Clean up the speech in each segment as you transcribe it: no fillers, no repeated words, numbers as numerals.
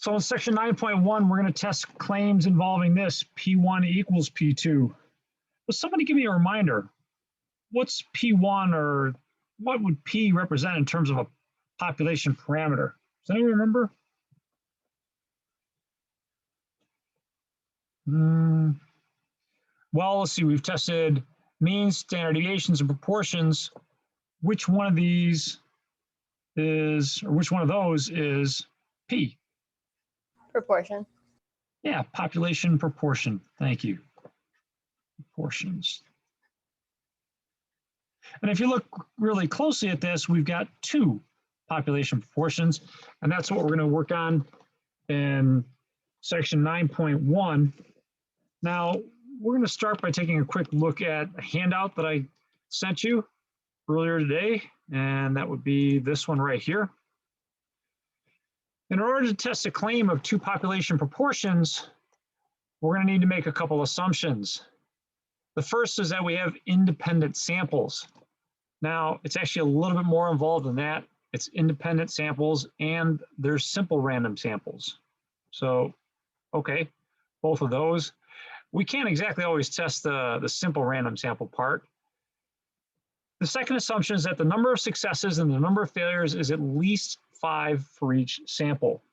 So in section 9.1, we're going to test claims involving this, P1 equals P2. Will somebody give me a reminder? What's P1, or what would P represent in terms of a population parameter? Does anyone remember? Well, let's see, we've tested means, standard deviations, and proportions. Which one of these is, or which one of those is P? Proportion. Yeah, population proportion. Thank you. Proportions. And if you look really closely at this, we've got two population proportions, and that's what we're going to work on in section 9.1. Now, we're going to start by taking a quick look at a handout that I sent you earlier today, and that would be this one right here. In order to test a claim of two population proportions, we're going to need to make a couple assumptions. The first is that we have independent samples. Now, it's actually a little bit more involved than that. It's independent samples and there's simple random samples. So, okay, both of those. We can't exactly always test the simple random sample part. The second assumption is that the number of successes and the number of failures is at least 5 for each sample.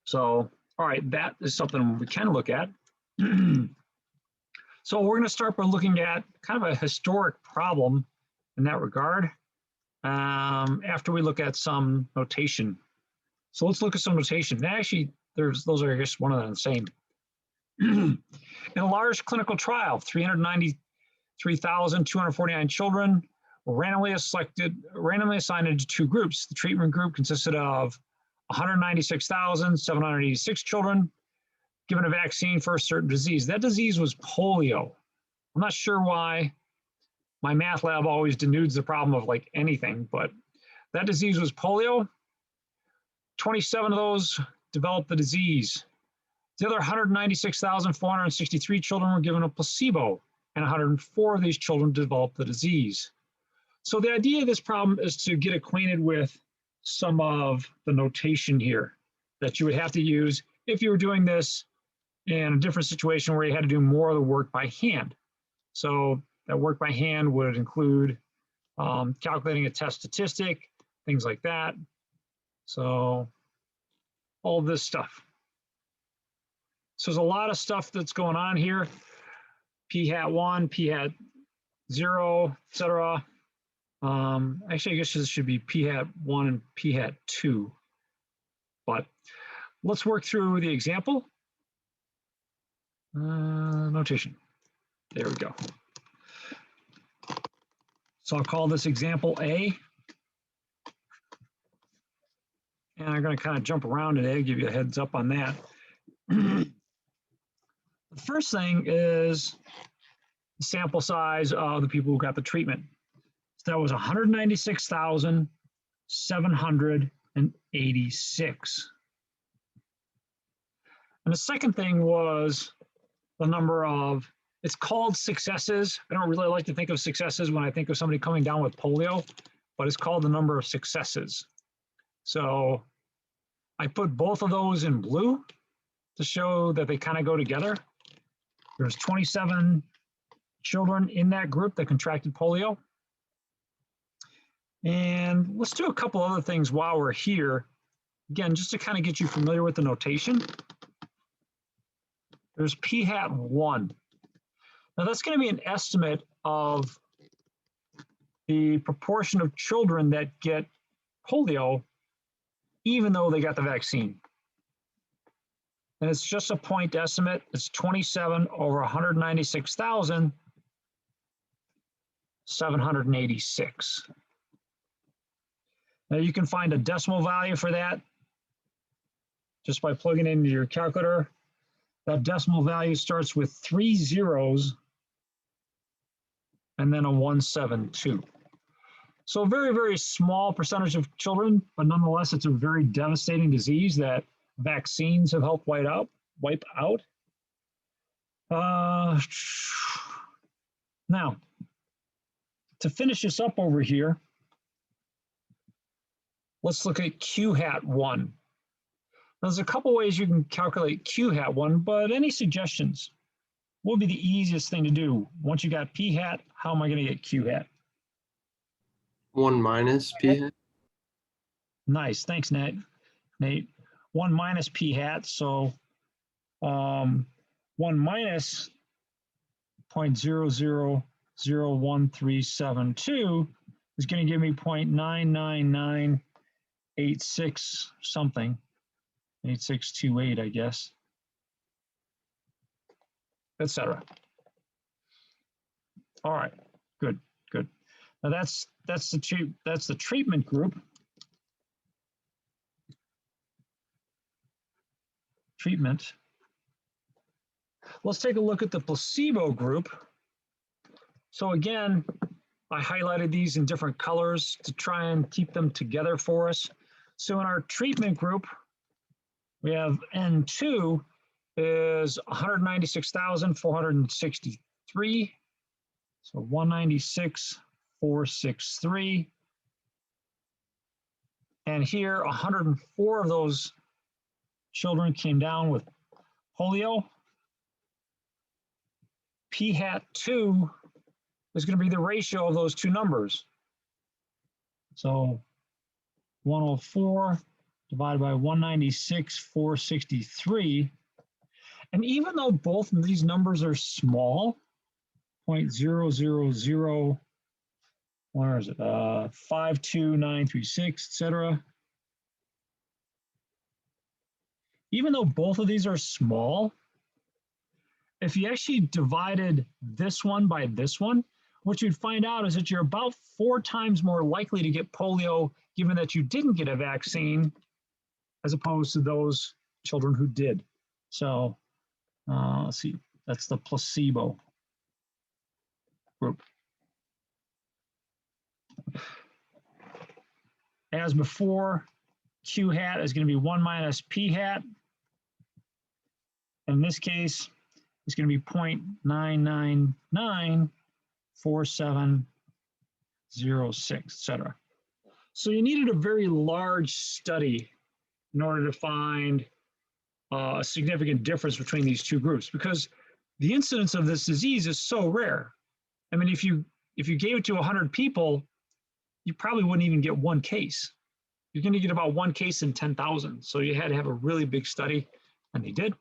So, all right, that is something we can look at. So we're going to start by looking at kind of a historic problem in that regard after we look at some notation. So let's look at some notation. Actually, those are just one and the same. In a large clinical trial, 393,249 children were randomly assigned into two groups. The treatment group consisted of 196,786 children given a vaccine for a certain disease. That disease was polio. I'm not sure why my math lab always denudes the problem of like anything, but that disease was polio. 27 of those developed the disease. The other 196,463 children were given a placebo, and 104 of these children developed the disease. So the idea of this problem is to get acquainted with some of the notation here that you would have to use if you were doing this in a different situation where you had to do more of the work by hand. So that work by hand would include calculating a test statistic, things like that. So all this stuff. So there's a lot of stuff that's going on here. P hat 1, P hat 0, etc. Actually, I guess this should be P hat 1 and P hat 2. But let's work through the example. Notation. There we go. So I'll call this example A. And I'm going to kind of jump around today, give you a heads up on that. The first thing is the sample size of the people who got the treatment. So that was 196,786. And the second thing was the number of, it's called successes. I don't really like to think of successes when I think of somebody coming down with polio, but it's called the number of successes. So I put both of those in blue to show that they kind of go together. There's 27 children in that group that contracted polio. And let's do a couple other things while we're here. Again, just to kind of get you familiar with the notation. There's P hat 1. Now that's going to be an estimate of the proportion of children that get polio even though they got the vaccine. And it's just a point estimate. It's 27 over 196,786. Now you can find a decimal value for that just by plugging it into your calculator. That decimal value starts with 3 zeros and then a 172. So a very, very small percentage of children, but nonetheless, it's a very devastating disease that vaccines have helped wipe out. Now, to finish this up over here, let's look at Q hat 1. There's a couple ways you can calculate Q hat one, but any suggestions? What would be the easiest thing to do? Once you got P hat, how am I going to get Q hat? 1 minus p hat. Nice, thanks, Nate. 1 minus P hat, so 1 minus 0.000137 is going to give me 0.99986 something, 8628, I guess, etc. All right, good. Now that's the treatment group. Treatment. Let's take a look at the placebo group. So again, I highlighted these in different colors to try and keep them together for us. So in our treatment group, we have N2 is 196,463. So 196,463. And here, 104 of those children came down with polio. P hat 2 is going to be the ratio of those two numbers. So 104 divided by 196,463. And even though both of these numbers are small, 0.000, where is it? 52936, etc. Even though both of these are small, if you actually divided this one by this one, what you'd find out is that you're about 4 times more likely to get polio given that you didn't get a vaccine as opposed to those children who did. So let's see, that's the placebo group. As before, Q hat is going to be 1 minus P hat. In this case, it's going to be 0.9994706, etc. So you needed a very large study in order to find a significant difference between these two groups, because the incidence of this disease is so rare. I mean, if you gave it to 100 people, you probably wouldn't even get one case. You're going to get about one case in 10,000. So you had to have a really big study, and they did.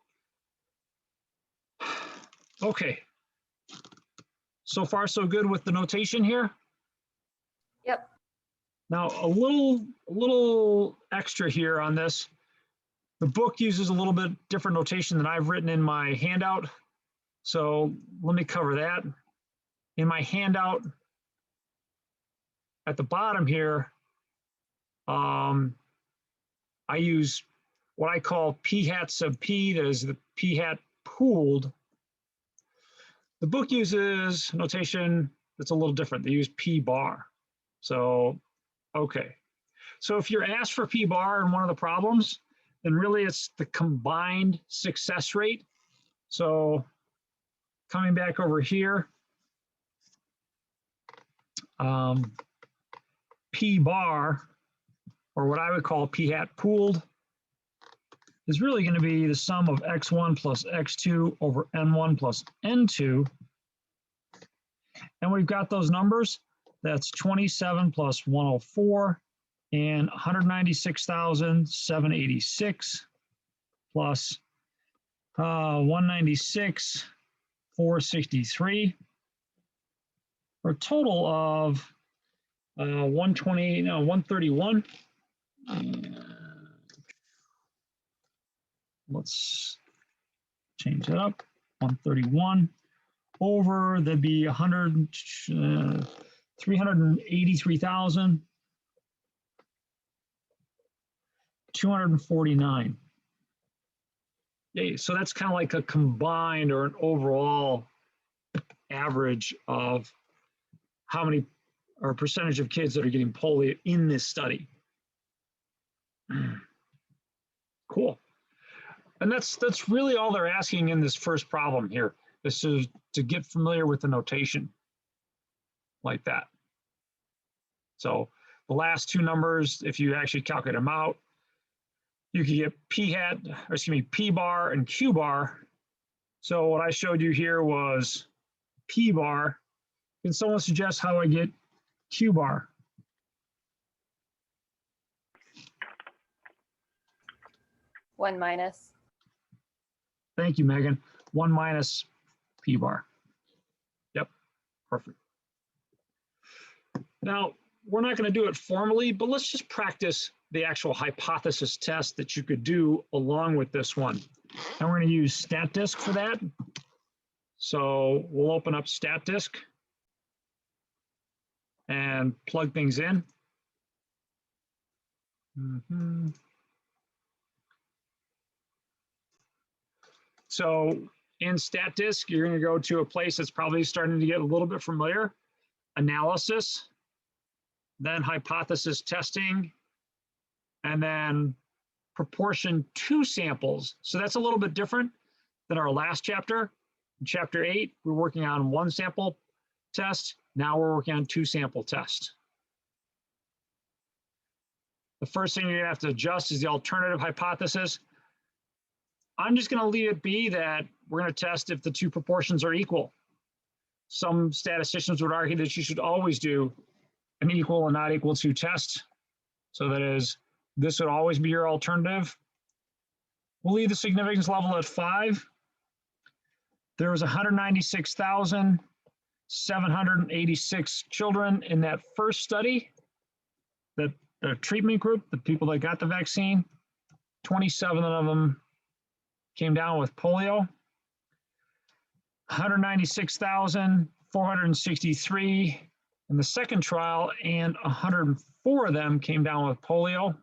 Okay. So far, so good with the notation here? Yep. Now, a little extra here on this. The book uses a little bit different notation than I've written in my handout. So let me cover that. In my handout, at the bottom here, I use what I call P hat sub P, that is the P hat pooled. The book uses notation that's a little different. They use P bar. So, okay. So if you're asked for P bar in one of the problems, then really it's the combined success rate. So coming back over here, P bar, or what I would call P hat pooled, is really going to be the sum of x1 plus x2 over n1 plus n2. And we've got those numbers. That's 27 plus 104 and 196,786 plus 196,463, for a total of 131. Let's change that up. 131 over, that'd be 383,249. Yeah, so that's kind of like a combined or an overall average of how many or percentage of kids that are getting polio in this study. Cool. And that's really all they're asking in this first problem here, is to get familiar with the notation like that. So the last two numbers, if you actually calculate them out, you could get p hat, or excuse me, p bar and q bar. So what I showed you here was p bar. Can someone suggest how I get q bar? One minus. Thank you, Megan. 1 minus p bar. Yep, perfect. Now, we're not going to do it formally, but let's just practice the actual hypothesis test that you could do along with this one. And we're going to use StatDisk for that. So we'll open up StatDisk and plug things in. So in StatDisk, you're going to go to a place that's probably starting to get a little bit familiar. Analysis, then hypothesis testing, and then proportion to samples. So that's a little bit different than our last chapter. In chapter 8, we're working on 1 sample test. Now we're working on 2 sample test. The first thing you're going to have to adjust is the alternative hypothesis. I'm just going to leave it be that we're going to test if the 2 proportions are equal. Some statisticians would argue that you should always do an equal and not equal to test. So that is, this would always be your alternative. We'll leave the significance level at 5. There was 196,786 children in that first study, the treatment group, the people that got the vaccine. 27 of them came down with polio. 196,463 in the second trial, and 104 of them came down with polio.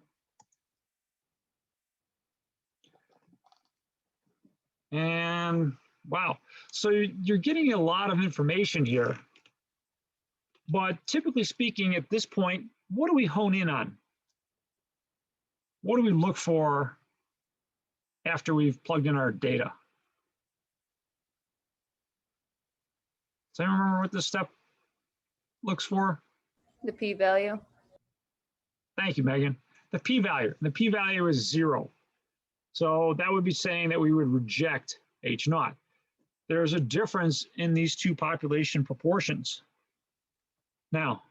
And wow, so you're getting a lot of information here. But typically speaking, at this point, what do we hone in on? What do we look for after we've plugged in our data? Does anyone remember what this step looks for? The p-value. Thank you, Megan. The p-value. The p-value is 0. So that would be saying that we would reject H naught. There's a difference in these 2 population proportions. Now,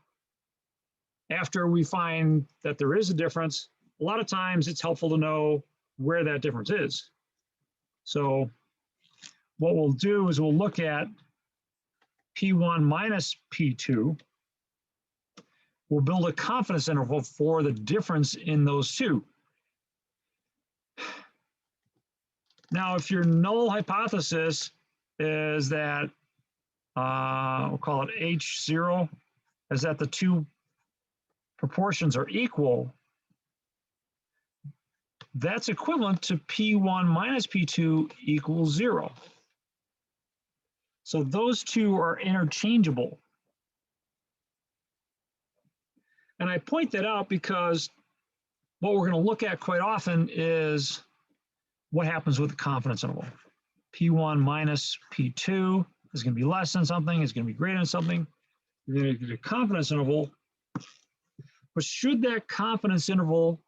after we find that there is a difference, a lot of times it's helpful to know where that difference is. So what we'll do is we'll look at P1 minus P2. We'll build a confidence interval for the difference in those 2. Now, if your null hypothesis is that, we'll call it H0, is that the 2 proportions are equal, that's equivalent to P1 minus P2 equals 0. So those 2 are interchangeable. And I point that out because what we're going to look at quite often is what happens with the confidence interval. P1 minus P2 is going to be less than something, it's going to be greater than something. You're going to get a confidence interval, but should that confidence interval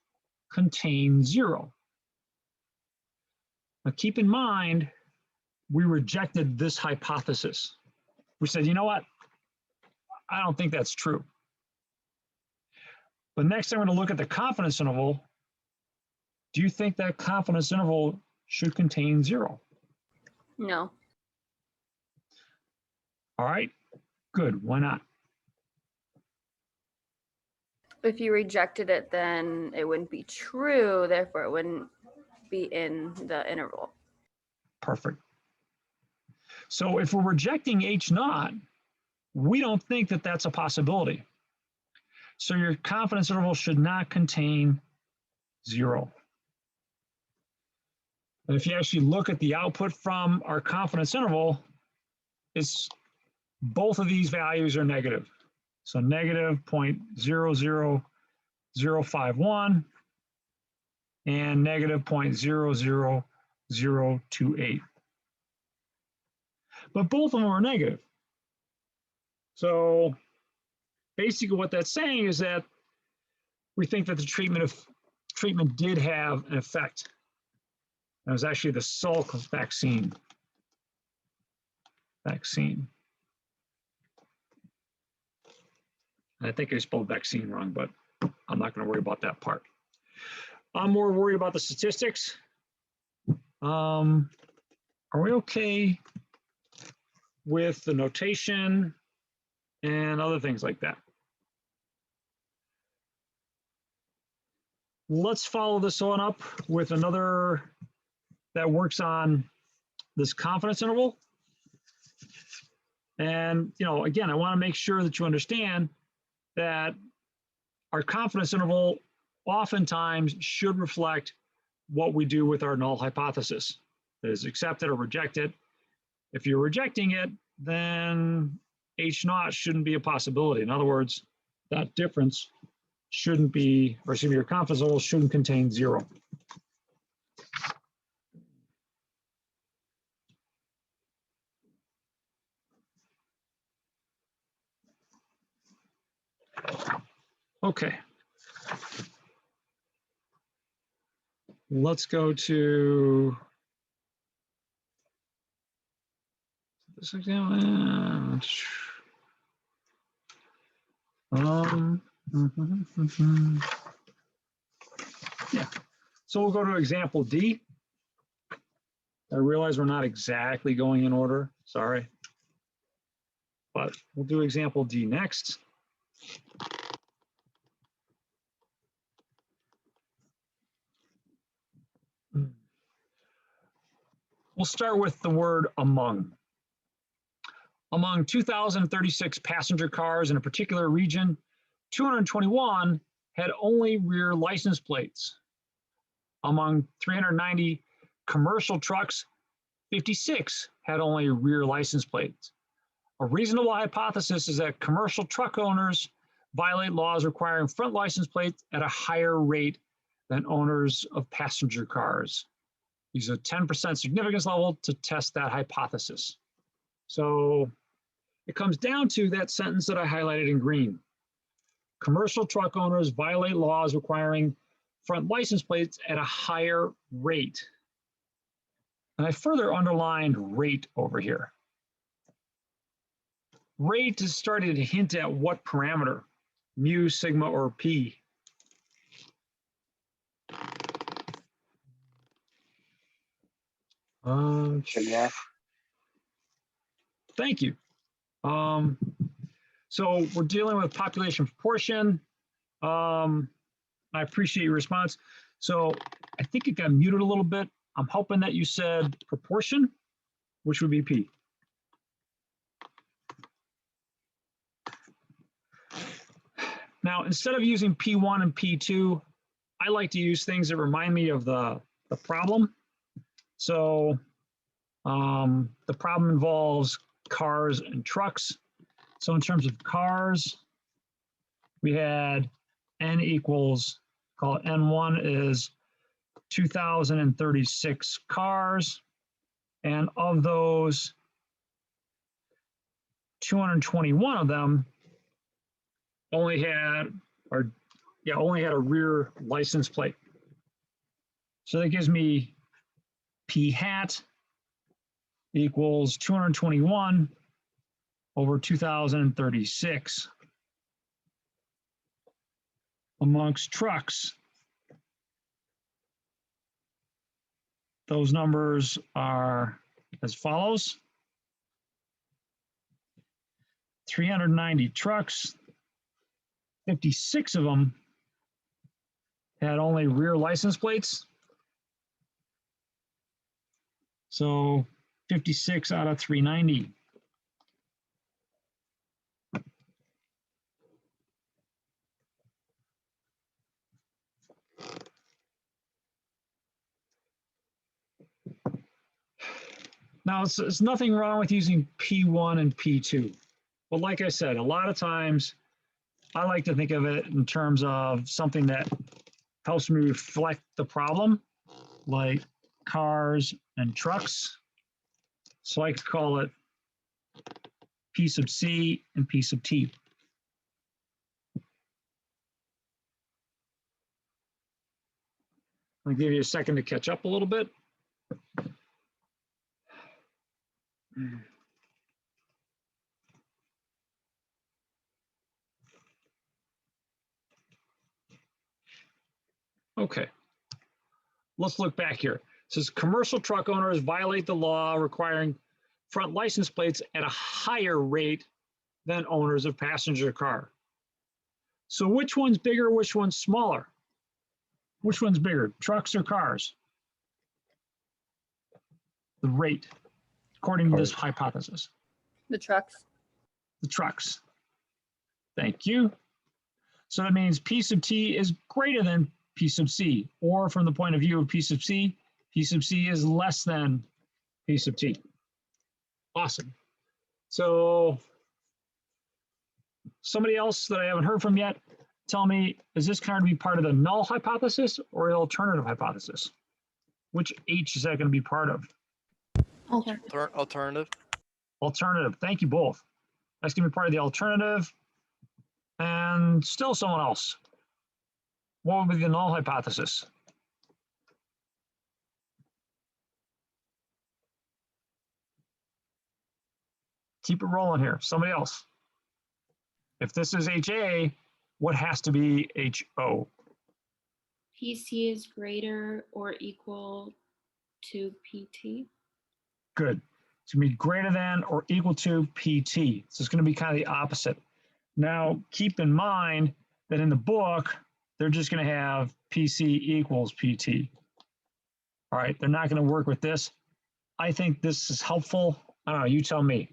contain 0? Now keep in mind, we rejected this hypothesis. We said, you know what? I don't think that's true. But next I'm going to look at the confidence interval. Do you think that confidence interval should contain 0? No. All right, good. Why not? If you rejected it, then it wouldn't be true. Therefore, it wouldn't be in the interval. Perfect. So if we're rejecting H naught, we don't think that that's a possibility. So your confidence interval should not contain 0. And if you actually look at the output from our confidence interval, it's both of these values are negative. So negative 0.00051 and negative 0.00028. But both of them are negative. So basically what that's saying is that we think that the treatment treatment did have an effect. It was actually the Salk vaccine. I think I spelled vaccine wrong, but I'm not going to worry about that part. I'm more worried about the statistics. Are we okay with the notation and other things like that? Let's follow this one up with another that works on this confidence interval. And, again, I want to make sure that you understand that our confidence interval oftentimes should reflect what we do with our null hypothesis. That is, accept it or reject it. If you're rejecting it, then H naught shouldn't be a possibility. In other words, that difference shouldn't be, or excuse me, your confidence interval shouldn't contain 0. Okay. Let's go to this example. Yeah. So we'll go to example D. I realize we're not exactly going in order. Sorry. But we'll do example D next. We'll start with the word among. Among 2,036 passenger cars in a particular region, 221 had only rear license plates. Among 390 commercial trucks, 56 had only rear license plates. A reasonable hypothesis is that commercial truck owners violate laws requiring front license plates at a higher rate than owners of passenger cars. Use a 10% significance level to test that hypothesis. So it comes down to that sentence that I highlighted in green. Commercial truck owners violate laws requiring front license plates at a higher rate. And I further underlined rate over here. Rate is starting to hint at what parameter, mu, sigma, or p. Thank you. So we're dealing with population proportion. I appreciate your response. So I think it got muted a little bit. I'm hoping that you said proportion, which would be P. Now, instead of using P1 and P2, I like to use things that remind me of the problem. So the problem involves cars and trucks. So in terms of cars, we had N equals, call it N1 is 2,036 cars. And of those, 221 of them only had a rear license plate. So that gives me P hat equals 221 over 2,036. Amongst trucks, those numbers are as follows. 390 trucks, 56 of them had only rear license plates. So 56 out of 390. Now, it's nothing wrong with using P1 and P2. But like I said, a lot of times I like to think of it in terms of something that helps me reflect the problem, like cars and trucks. So I could call it P sub C and P sub T. I'll give you a second to catch up a little bit. Okay, let's look back here. It says commercial truck owners violate the law requiring front license plates at a higher rate than owners of passenger car. So which one's bigger, which one's smaller? Which one's bigger, trucks or cars? The rate, according to this hypothesis. The trucks. The trucks. Thank you. So that means P sub T is greater than P sub C, or from the point of view of P sub C is less than P sub T. Awesome. So somebody else that I haven't heard from yet, tell me, is this going to be part of the null hypothesis or the alternative hypothesis? Which H is that going to be part of? Alternative. Alternative. Thank you both. That's going to be part of the alternative. And still someone else. What would be the null hypothesis? Keep it rolling here. Somebody else. If this is HA, what has to be HO? PC is greater or equal to PT. Good. It's going to be greater than or equal to PT. So it's going to be kind of the opposite. Now, keep in mind that in the book, they're just going to have PC equals PT. All right, they're not going to work with this. I think this is helpful. I don't know, you tell me.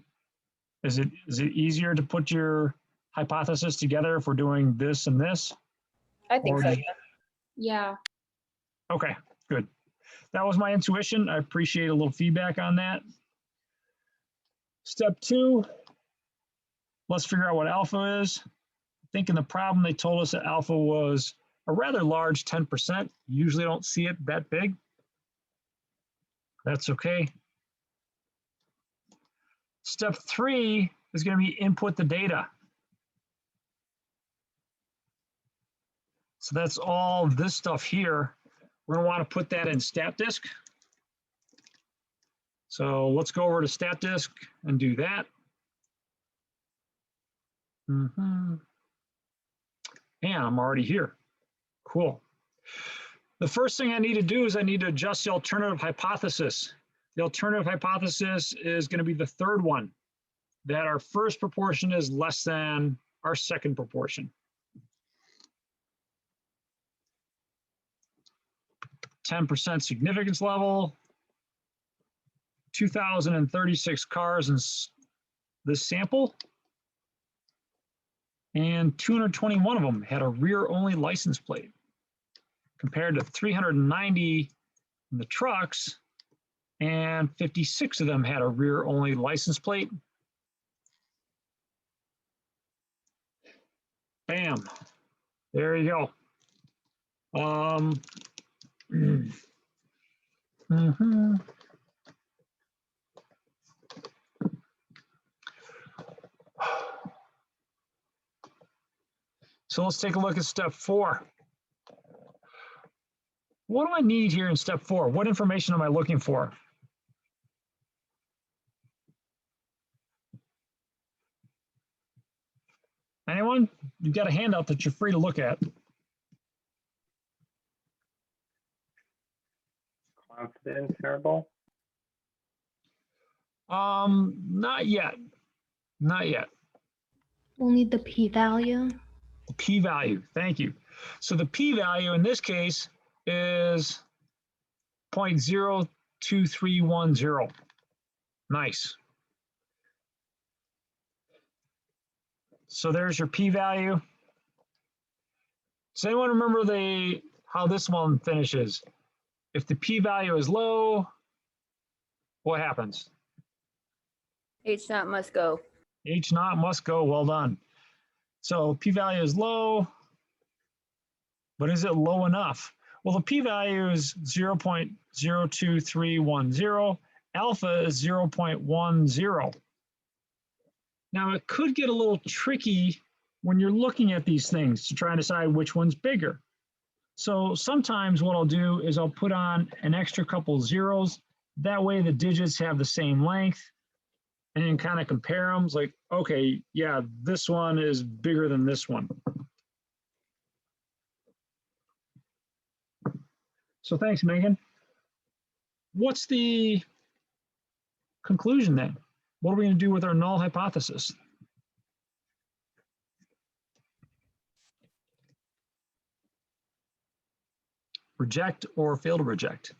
Is it easier to put your hypothesis together if we're doing this and this? I think so. Yeah. Okay, good. That was my intuition. I appreciate a little feedback on that. Step 2, let's figure out what alpha is. I think in the problem, they told us that alpha was a rather large 10%. Usually don't see it that big. That's okay. Step 3 is going to be input the data. So that's all this stuff here. We're going to want to put that in StatDisk. So let's go over to StatDisk and do that. And I'm already here. Cool. The first thing I need to do is I need to adjust the alternative hypothesis. The alternative hypothesis is going to be the third one, that our first proportion is less than our second proportion. 10% significance level, 2,036 cars in this sample, and 221 of them had a rear-only license plate, compared to 390 in the trucks, and 56 of them had a rear-only license plate. Bam, there you go. So let's take a look at step 4. What do I need here in step 4? What information am I looking for? Anyone? You've got a handout that you're free to look at. Confidence interval? Not yet. Not yet. We'll need the p-value. The p-value, thank you. So the p-value in this case is 0.02310. Nice. So there's your p-value. Does anyone remember how this one finishes? If the p-value is low, what happens? H naught must go. H naught must go, well done. So p-value is low, but is it low enough? Well, the p-value is 0.02310. Alpha is 0.10. Now, it could get a little tricky when you're looking at these things to try and decide which one's bigger. So sometimes what I'll do is I'll put on an extra couple zeros. That way the digits have the same length and then kind of compare them. It's like, okay, yeah, this one is bigger than this one. So thanks, Megan. What's the conclusion then? What are we going to do with our null hypothesis? Reject or fail to reject?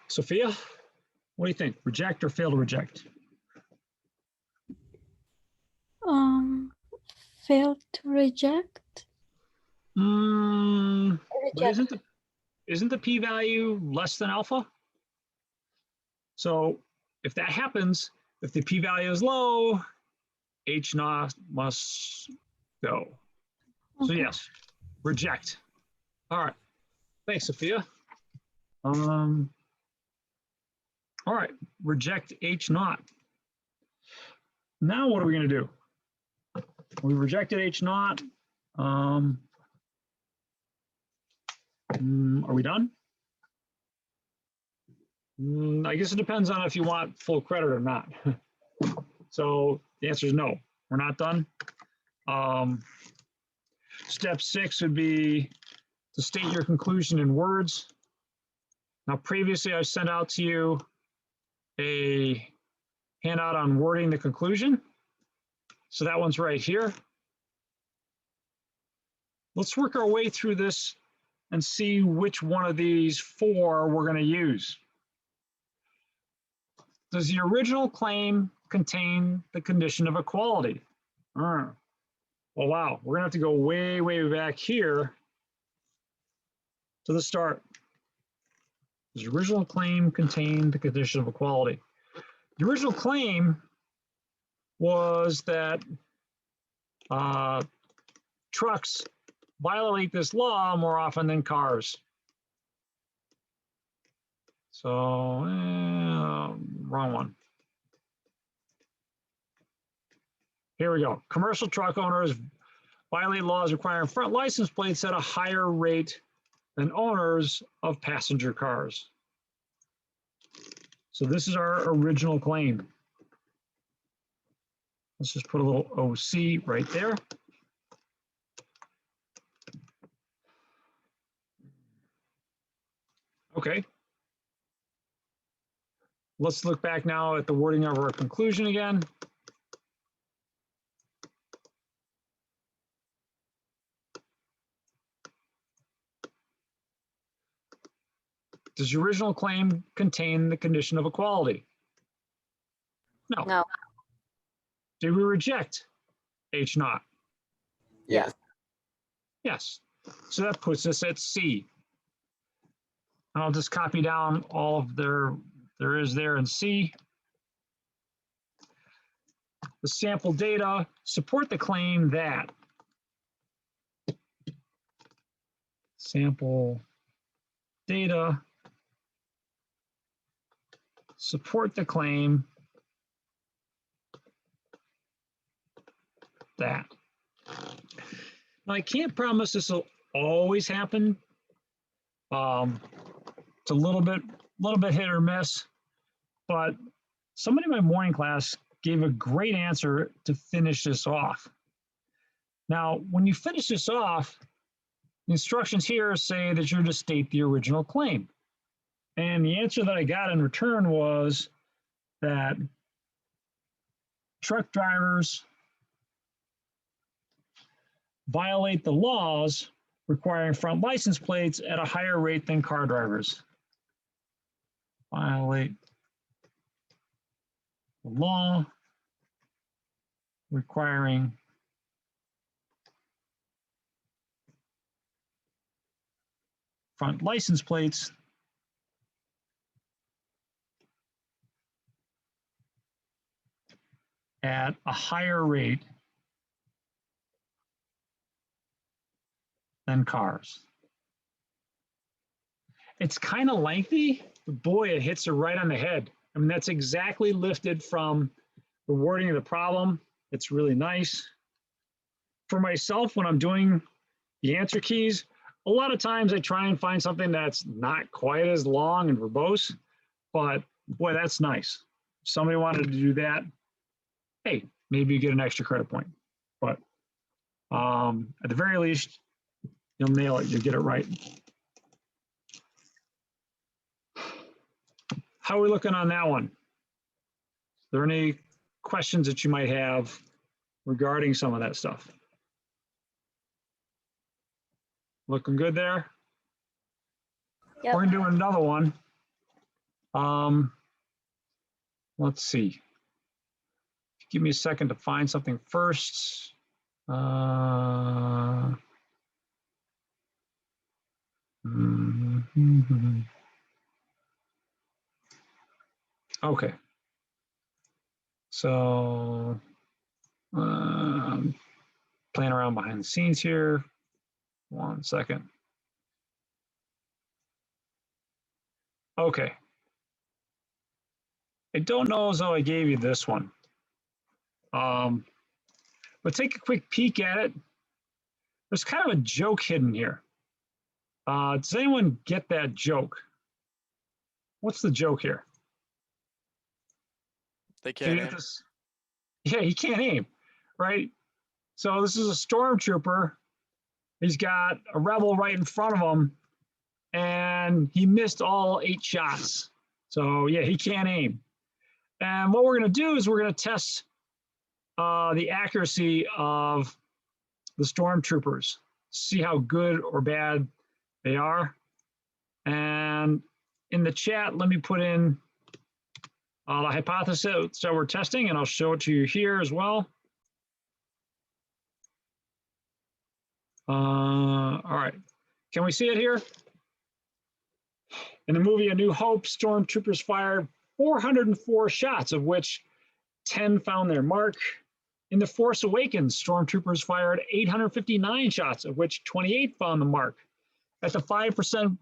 Sophia, what do you think? Reject or fail to reject? Fail to reject. But Reject. isn't the p-value less than alpha? So if that happens, if the p-value is low, H naught must go. So Okay. yes, reject. All right. Thanks, Sophia. All right, reject H naught. Now what are we going to do? We rejected H naught. Are we done? I guess it depends on if you want full credit or not. So the answer is no, we're not done. Step 6 would be to state your conclusion in words. Now, previously I sent out to you a handout on wording the conclusion. So that one's right here. Let's work our way through this and see which one of these 4 we're going to use. Does the original claim contain the condition of equality? Well, wow, we're going to have to go way, way back here to the start. Does the original claim contain the condition of equality? The original claim was that trucks violate this law more often than cars. So, wrong one. Here we go. Commercial truck owners violate laws requiring front license plates at a higher rate than owners of passenger cars. So this is our original claim. Let's just put a little OC right there. Okay. Let's look back now at the wording of our conclusion again. Does the original claim contain the condition of equality? No. No. Did we reject H naught? Yes. Yes. So that puts us at C. And I'll just copy down all of there is there in C. The sample data support the claim that sample data support the claim that. Now, I can't promise this will always happen. It's a little bit hit or miss, but somebody in my morning class gave a great answer to finish this off. Now, when you finish this off, the instructions here say that you're to state the original claim. And the answer that I got in return was that truck drivers violate the laws requiring front license plates at a higher rate than car drivers. Violate the law requiring front license plates at a higher rate than cars. It's kind of lengthy, but boy, it hits it right on the head. I mean, that's exactly lifted from the wording of the problem. It's really nice. For myself, when I'm doing the answer keys, a lot of times I try and find something that's not quite as long and verbose, but boy, that's nice. If somebody wanted to do that, hey, maybe you get an extra credit point. But at the very least, you'll nail it, you'll get it right. How are we looking on that one? Are there any questions that you might have regarding some of that stuff? Looking good there? Yep. We're gonna do another one. Let's see. Give me a second to find something first. Okay. So, playing around behind the scenes here. 1 second. Okay. I don't know as though I gave you this one. But take a quick peek at it. There's kind of a joke hidden here. Does anyone get that joke? What's the joke here? They Can you can't get aim. this? Yeah, he can't aim, right? So this is a stormtrooper. He's got a rebel right in front of him, and he missed all 8 shots. So yeah, he can't aim. And what we're going to do is we're going to test the accuracy of the stormtroopers, see how good or bad they are. And in the chat, let me put in the hypothesis that we're testing, and I'll show it to you here as well. All right, can we see it here? In the movie A New Hope, stormtroopers fired 404 shots, of which 10 found their mark. In The Force Awakens, stormtroopers fired 859 shots, of which 28 found the mark. At the 5%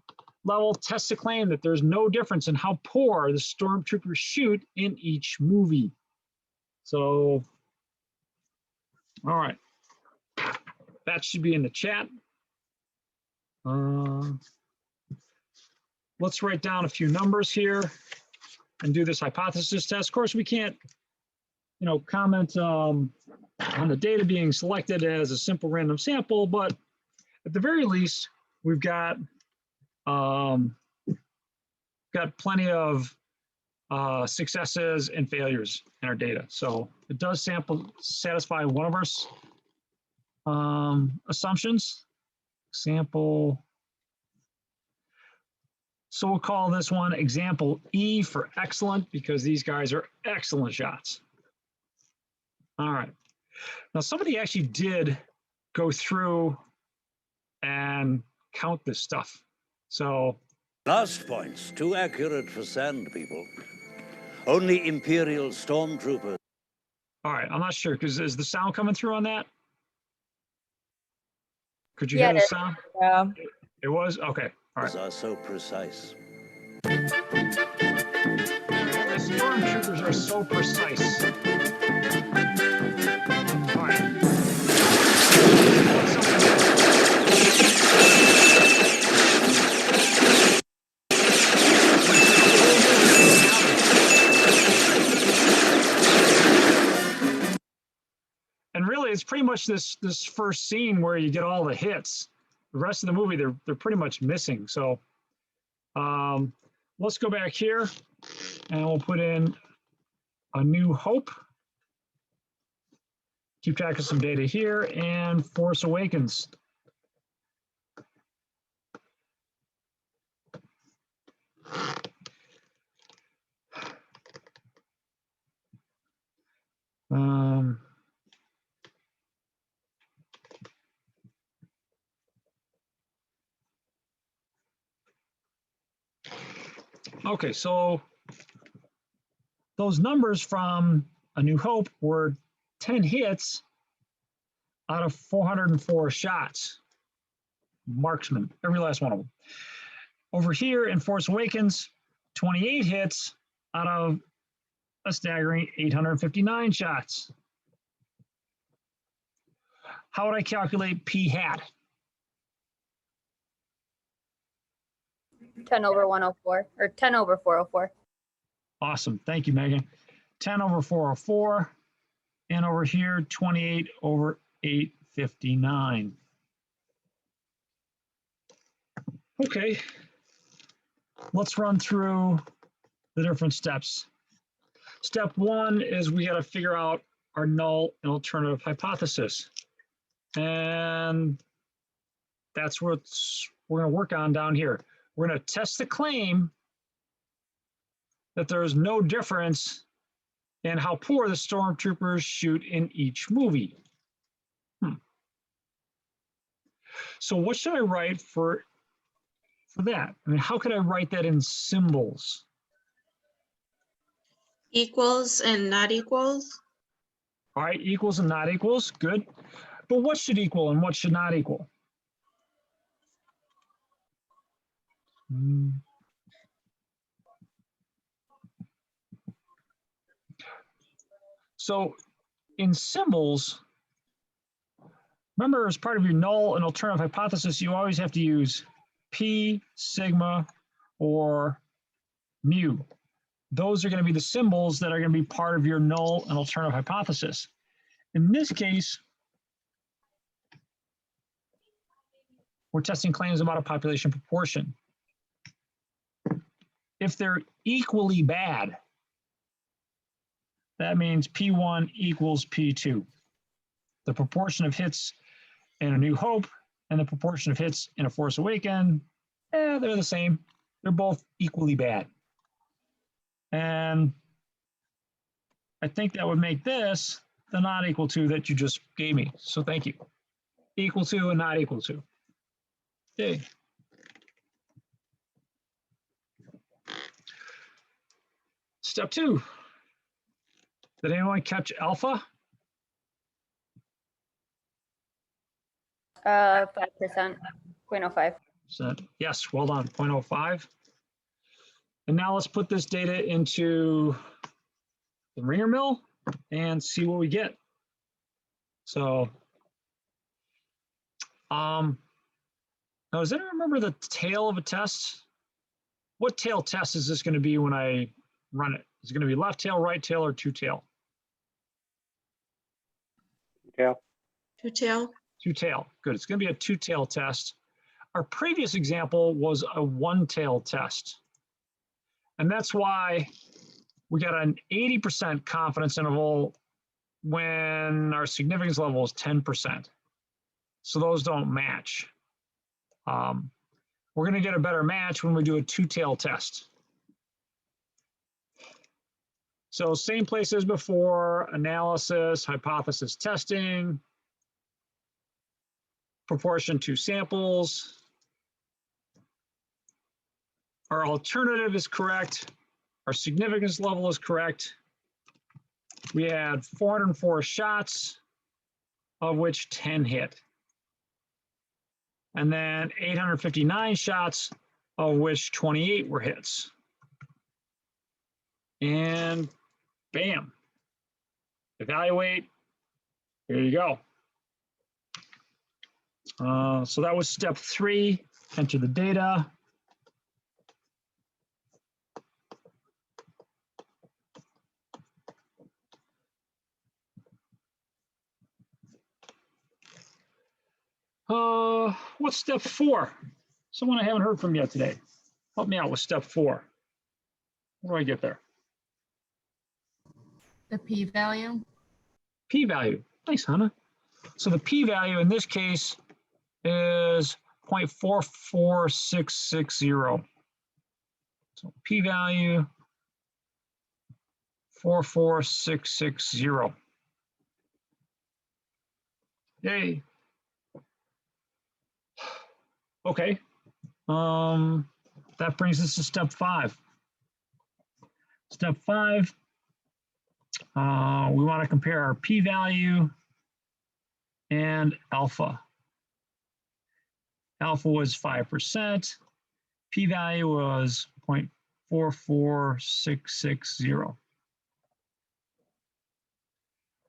level, tests to claim that there's no difference in how poor the stormtroopers shoot in each movie. So, all right. That should be in the chat. Let's write down a few numbers here and do this hypothesis test. Of course, we can't, comment on the data being selected as a simple random sample, but at the very least, we've got plenty of successes and failures in our data. So it does satisfy one of our assumptions. Example. So we'll call this one example E for excellent, because these guys are excellent shots. All right. Now somebody actually did go through and count this stuff. So Last point's too accurate for sand people. Only Imperial stormtroopers. all right, I'm not sure, because is the sound coming through on that? Could you Yeah, hear the it is. sound? Yeah. It was? Okay. All right. Are so precise. The stormtroopers are so precise. All right. And really, it's pretty much this first scene where you get all the hits. The rest of the movie, they're pretty much missing. So let's go back here, and we'll put in A New Hope. Keep track of some data here, and Force Awakens. Okay, so those numbers from A New Hope were 10 hits out of 404 shots. Marksman, every last one of them. Over here in Force Awakens, 28 hits out of a staggering 859 shots. How would I calculate p hat? 10 over 104 or 10 over 404. Awesome. Thank you, Megan. 10 over 404. And over here, 28 over 859. Okay. Let's run through the different steps. Step one is we got to figure out our null and alternative hypothesis. And that's what we're going to work on down here. We're going to test the claim that there is no difference in how poor the stormtroopers shoot in each movie. So what should I write for that? I mean, how could I write that in symbols? Equals and not equals. All right, equals and not equals, good. But what should equal and what should not equal? So in symbols, remember, as part of your null and alternative hypothesis, you always have to use P, sigma, or mu. Those are going to be the symbols that are going to be part of your null and alternative hypothesis. In this case, we're testing claims about a population proportion. If they're equally bad, that means P1 equals P2. The proportion of hits in A New Hope and the proportion of hits in A Force Awakens, they're the same. They're both equally bad. And I think that would make this the not equal to that you just gave me. So thank you. Equal to and not equal to. Okay. Step two. Did anyone catch alpha? 5%, 0.05. Yes, well done, 0.05. And now let's put this data into the ringer mill and see what we get. So, now does anyone remember the tail of a test? What tail test is this going to be when I run it? Is it going to be left tail, right tail, or two tail? Yeah. Two tail. Two tail, good. It's going to be a two tail test. Our previous example was a one tail test. And that's why we got an 80% confidence interval when our significance level is 10%. So those don't match. We're going to get a better match when we do a two tail test. So same place as before, analysis, hypothesis testing, proportion to samples. Our alternative is correct. Our significance level is correct. We had 404 shots, of which 10 hit. And then 859 shots, of which 28 were hits. And bam, evaluate, here you go. So that was step 3, enter the data. What's step 4? Someone I haven't heard from yet today. Help me out with step 4. Where do I get there? The p-value. P-value. Nice, Hannah. So the p-value in this case is 0.44660. So p-value 44660. Yay. Okay. That brings us to step 5. Step 5, we want to compare our p-value and alpha. Alpha was 5%, p-value was 44660.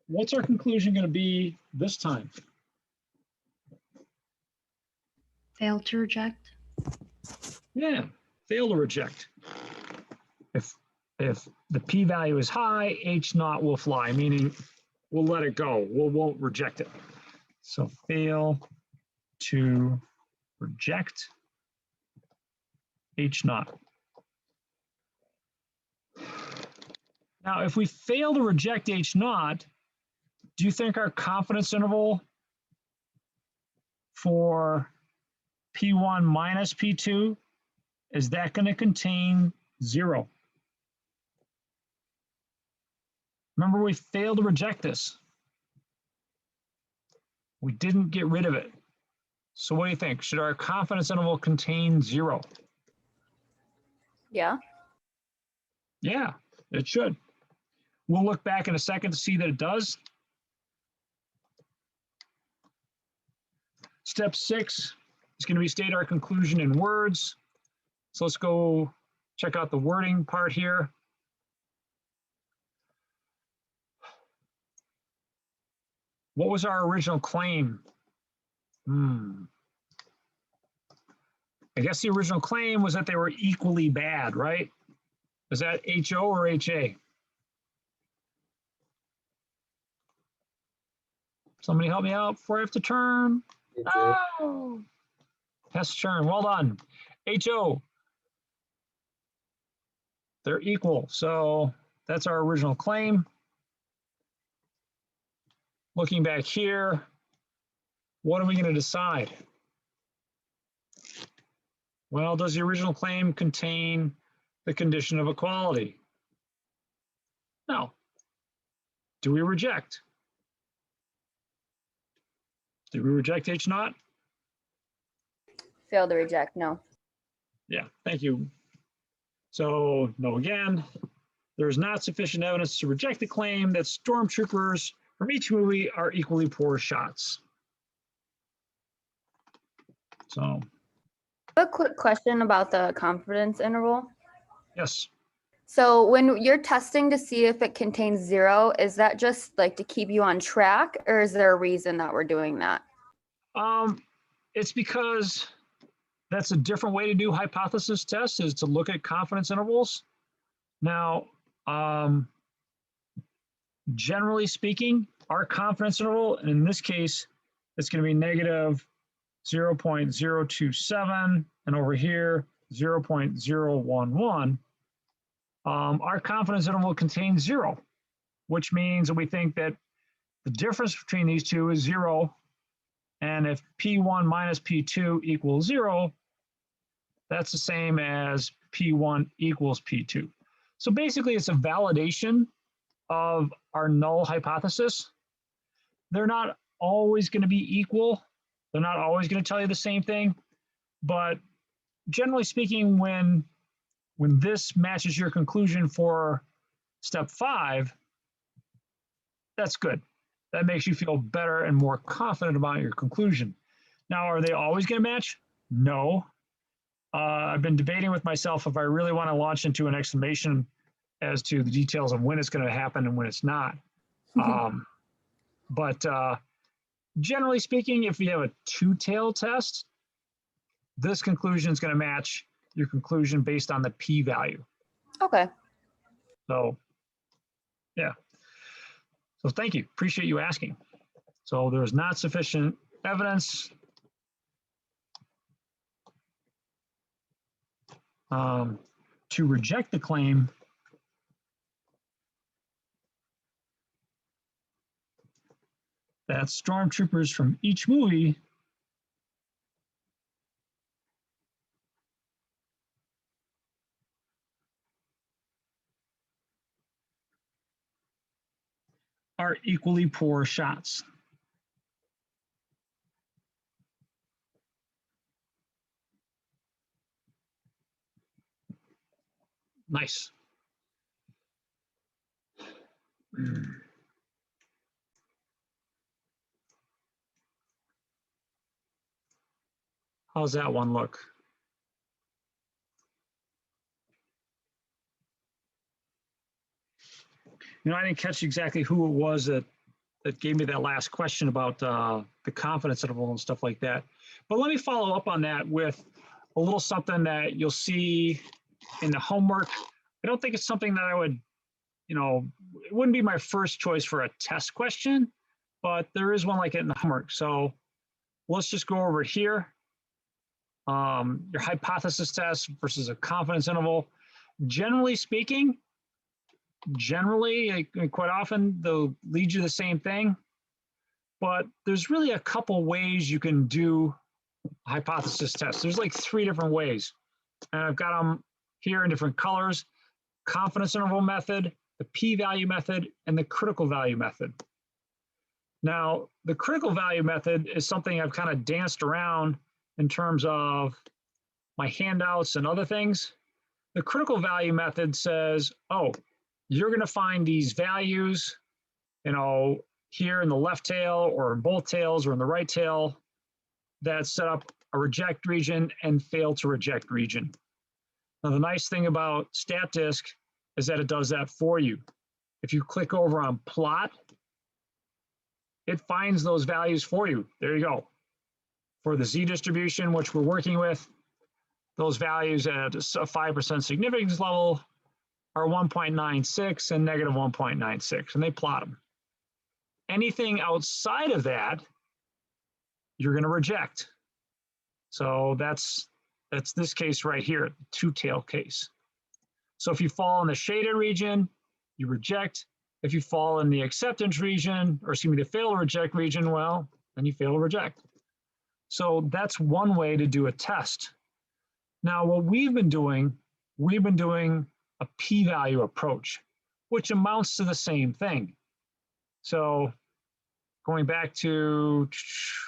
What's our conclusion going to be this time? Fail to reject. Yeah, fail to reject. If the p-value is high, h naught will fly, meaning we'll let it go. We won't reject it. So fail to reject h naught. Now, if we fail to reject h naught, do you think our confidence interval for P1 minus P2, is that going to contain 0? Remember, we failed to reject this. We didn't get rid of it. So what do you think? Should our confidence interval contain 0? Yeah. Yeah, it should. We'll look back in a second to see that it does. Step 6 is going to be state our conclusion in words. So let's go check out the wording part here. What was our original claim? I guess the original claim was that they were equally bad, right? Is that HO or HA? Somebody help me out before I have to turn. Oh, has to turn. Well done. HO. They're equal. So that's our original claim. Looking back here, what are we going to decide? Well, does the original claim contain the condition of equality? No. Do we reject? Did we reject H naught? Fail to reject. No. Yeah, thank you. So no again. There's not sufficient evidence to reject the claim that stormtroopers from each movie are equally poor shots. So A quick question about the confidence interval. yes. So when you're testing to see if it contains 0, is that just like to keep you on track, or is there a reason that we're doing that? It's because that's a different way to do hypothesis tests, is to look at confidence intervals. Now, generally speaking, our confidence interval, and in this case, it's going to be negative 0.027, and over here, 0.011. Our confidence interval contains 0, which means that we think that the difference between these two is 0. And if P1 minus P2 equals 0, that's the same as P1 equals P2. So basically, it's a validation of our null hypothesis. They're not always going to be equal. They're not always going to tell you the same thing. But generally speaking, when this matches your conclusion for step 5, that's good. That makes you feel better and more confident about your conclusion. Now, are they always going to match? No. I've been debating with myself if I really want to launch into an explanation as to the details of when it's going to happen and when it's not. But generally speaking, if you have a two-tailed test, this conclusion is going to match your conclusion based on the p-value. Okay. So, yeah. So thank you. Appreciate you asking. So there's not sufficient evidence to reject the claim that stormtroopers from each movie are equally poor shots. Nice. How's that one look? I didn't catch exactly who it was that gave me that last question about the confidence interval and stuff like that. But let me follow up on that with a little something that you'll see in the homework. I don't think it's something that I would, it wouldn't be my first choice for a test question, but there is one like it in the homework. So let's just go over here. Your hypothesis test versus a confidence interval. Generally speaking, quite often they'll lead you to the same thing, but there's really a couple ways you can do a hypothesis test. There's like 3 different ways, and I've got them here in different colors: confidence interval method, the p-value method, and the critical value method. Now, the critical value method is something I've kind of danced around in terms of my handouts and other things. The critical value method says, oh, you're going to find these values, here in the left tail or in both tails or in the right tail that set up a reject region and fail to reject region. Now, the nice thing about StatDisk is that it does that for you. If you click over on plot, it finds those values for you. There you go. For the Z distribution, which we're working with, those values at a 5% significance level are 1.96 and negative 1.96, and they plot them. Anything outside of that, you're going to reject. So that's this case right here, the 2-tail case. So if you fall in the shaded region, you reject. If you fall in the acceptance region, or excuse me, the fail to reject region, well, then you fail to reject. So that's one way to do a test. Now, what we've been doing a p-value approach, which amounts to the same thing. So going back to,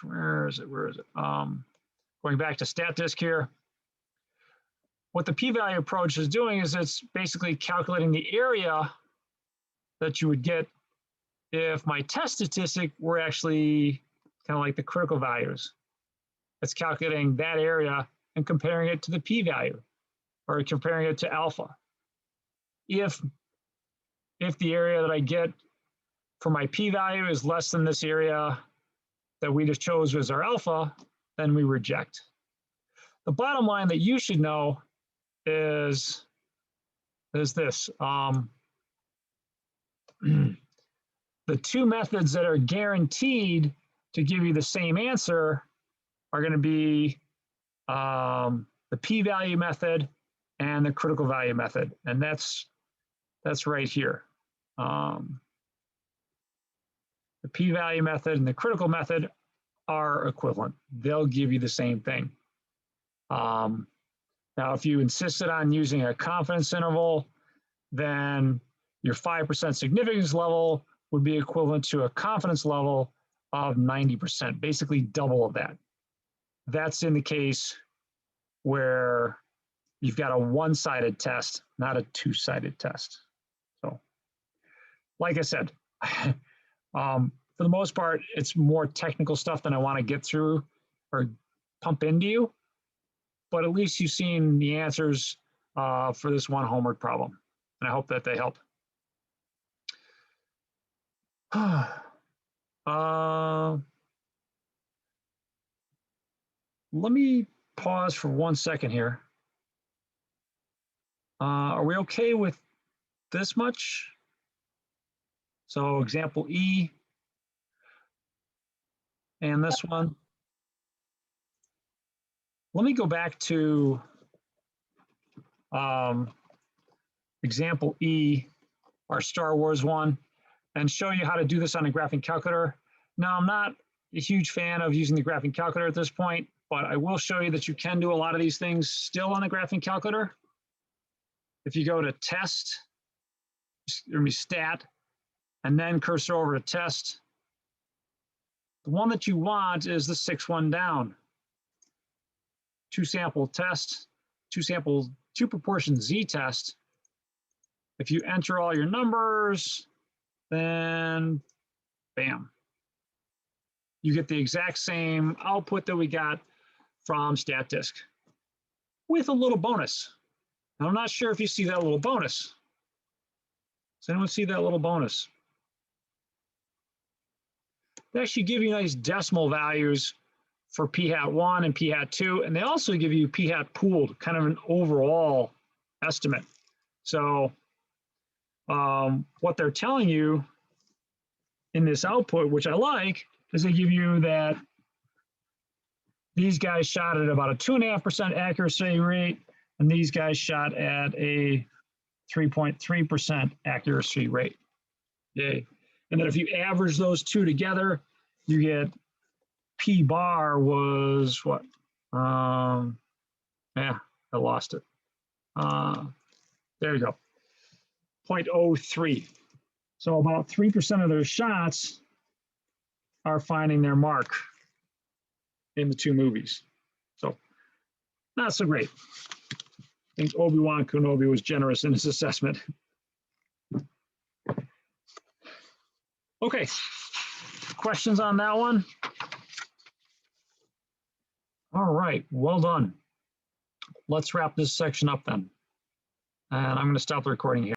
where is it? Going back to StatDisk here. What the p-value approach is doing is it's basically calculating the area that you would get if my test statistic were actually kind of like the critical values. It's calculating that area and comparing it to the p-value, or comparing it to alpha. If the area that I get for my p-value is less than this area that we just chose as our alpha, then we reject. The bottom line that you should know is this. The 2 methods that are guaranteed to give you the same answer are going to be the p-value method and the critical value method, and that's right here. The p-value method and the critical method are equivalent. They'll give you the same thing. Now, if you insisted on using a confidence interval, then your 5% significance level would be equivalent to a confidence level of 90%, basically double of that. That's in the case where you've got a one-sided test, not a two-sided test. So, like I said, for the most part, it's more technical stuff than I want to get through or pump into you, but at least you've seen the answers for this one homework problem, and I hope that they help. Let me pause for 1 second here. Are we okay with this much? So example E and this one. Let me go back to example E, our Star Wars one, and show you how to do this on a graphing calculator. Now, I'm not a huge fan of using the graphing calculator at this point, but I will show you that you can do a lot of these things still on the graphing calculator. If you go to test, stat, and then cursor over to test, the one that you want is the 6th down. 2-sample test, 2-proportion z-test. If you enter all your numbers, then bam. You get the exact same output that we got from StatDisk with a little bonus. Now, I'm not sure if you see that little bonus. Does anyone see that little bonus? They actually give you nice decimal values for p hat 1 and p hat 2, and they also give you p hat pooled, kind of an overall estimate. So what they're telling you in this output, which I like, is they give you that these guys shot at about a 2.5% accuracy rate, and these guys shot at a 3.3% accuracy rate. Yay. And then if you average those two together, you get P bar was what? Yeah, I lost it. There you go. 0.03. So about 3% of their shots are finding their mark in the two movies. So not so great. I think Obi-Wan Kenobi was generous in his assessment. Okay, questions on that one? All right, well done. Let's wrap this section up then. And I'm going to stop the recording here.